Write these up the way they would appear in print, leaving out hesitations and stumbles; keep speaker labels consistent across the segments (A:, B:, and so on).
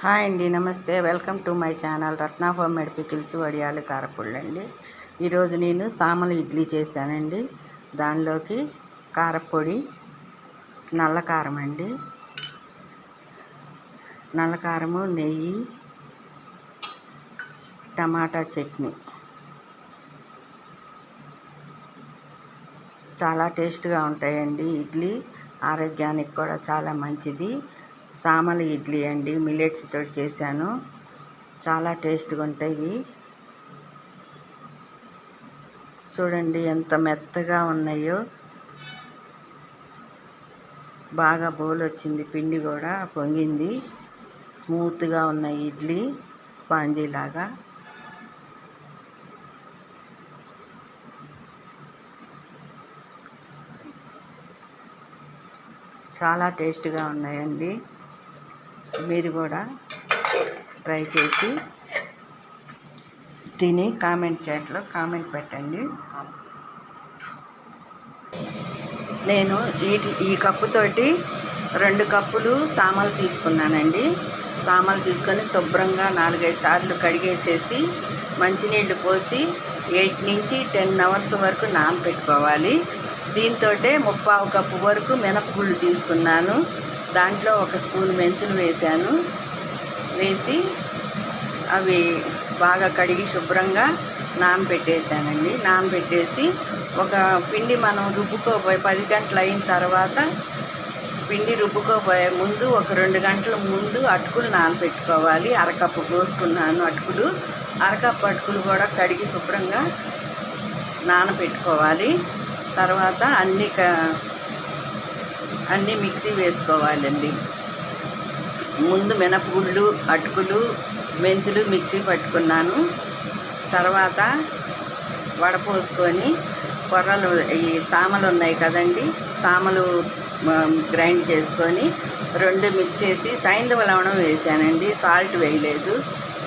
A: Hi అండి, నమస్తే. Welcome to my channel Ratna home made pickles వడియాలు కారపొళ్ళు అండి. ఈరోజు నేను సామల ఇడ్లీ చేశానండి. దానిలోకి కారపొడి, నల్ల కారం అండి, నల్ల కారము, నెయ్యి, టమాటా చట్నీ. చాలా టేస్ట్గా ఉంటాయండి. ఇడ్లీ ఆరోగ్యానికి కూడా చాలా మంచిది. సామల ఇడ్లీ అండి, మిల్లెట్స్ తోటి చేశాను. చాలా టేస్ట్గా ఉంటాయి. చూడండి ఎంత మెత్తగా ఉన్నాయో. బాగా బోల్ వచ్చింది, పిండి కూడా పొంగింది. స్మూత్గా ఉన్నాయి ఇడ్లీ, స్పాంజీ లాగా. చాలా టేస్ట్గా ఉన్నాయండి. మీరు కూడా ట్రై చేసి తిని చాట్లో కామెంట్ పెట్టండి. నేను ఈ కప్పుతోటి 2 కప్పులు సామలు తీసుకున్నానండి. సామలు తీసుకొని శుభ్రంగా 4-5 సార్లు కడిగేసేసి మంచినీళ్ళు పోసి 8 నుంచి 10 అవర్స్ వరకు నానబెట్టుకోవాలి. దీంతో 3/4 కప్పు వరకు మినపగుళ్ళు తీసుకున్నాను. దాంట్లో 1 స్పూన్ మెంతులు వేసాను. వేసి అవి బాగా కడిగి శుభ్రంగా నానబెట్టేసానండి. నానబెట్టేసి ఒక పిండి మనం రుబ్బుకోబోయే 10 గంటలు అయిన తర్వాత పిండి రుబ్బుకోబోయే ముందు ఒక 2 గంటల ముందు అటుకులు నానబెట్టుకోవాలి. అరకప్పు పోసుకున్నాను అటుకులు. అరకప్పు అటుకులు కూడా కడిగి శుభ్రంగా నానబెట్టుకోవాలి. తర్వాత అన్నీ మిక్సీ వేసుకోవాలండి. ముందు మినపగుళ్ళు, అటుకులు, మెంతులు మిక్సీ పట్టుకున్నాను. తర్వాత వడపోసుకొని కొర్రలు, ఈ సామలు ఉన్నాయి కదండి, సామలు గ్రైండ్ చేసుకొని 2 మిక్స్ చేసి సైంధవ లవణం వేసానండి. సాల్ట్ వేయలేదు.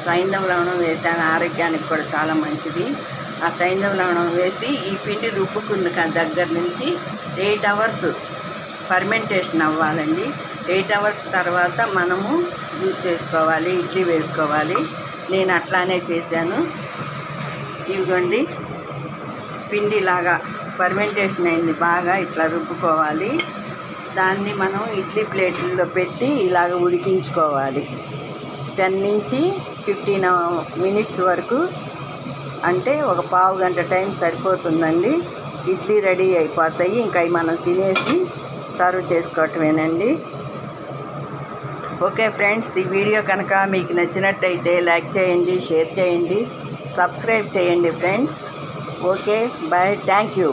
A: సైంధవ లవణం వేసాను, ఆరోగ్యానికి కూడా చాలా మంచిది. ఆ సైంధవ లవణం వేసి ఈ పిండి రుబ్బుకున్న దగ్గర నుంచి 8 అవర్స్ ఫర్మెంటేషన్ అవ్వాలండి. 8 అవర్స్ తర్వాత మనము యూజ్ చేసుకోవాలి, ఇడ్లీ వేసుకోవాలి. నేను అట్లానే చేశాను. ఇవ్వండి, పిండిలాగా ఫర్మెంటేషన్ అయింది. బాగా ఇట్లా రుబ్బుకోవాలి. దాన్ని మనం ఇడ్లీ ప్లేట్లలో పెట్టి ఇలాగ ఉడికించుకోవాలి. 10 నుంచి 15 మినిట్స్ వరకు, అంటే ఒక పావు గంట టైం సరిపోతుందండి. ఇడ్లీ రెడీ అయిపోతాయి. ఇంకా మనం తినేసి సర్వ్ చేసుకోవటమేనండి. ఓకే ఫ్రెండ్స్, ఈ వీడియో కనుక మీకు నచ్చినట్టయితే లైక్ చేయండి, షేర్ చేయండి, సబ్స్క్రైబ్ చేయండి friends. Okay, bye, thank you.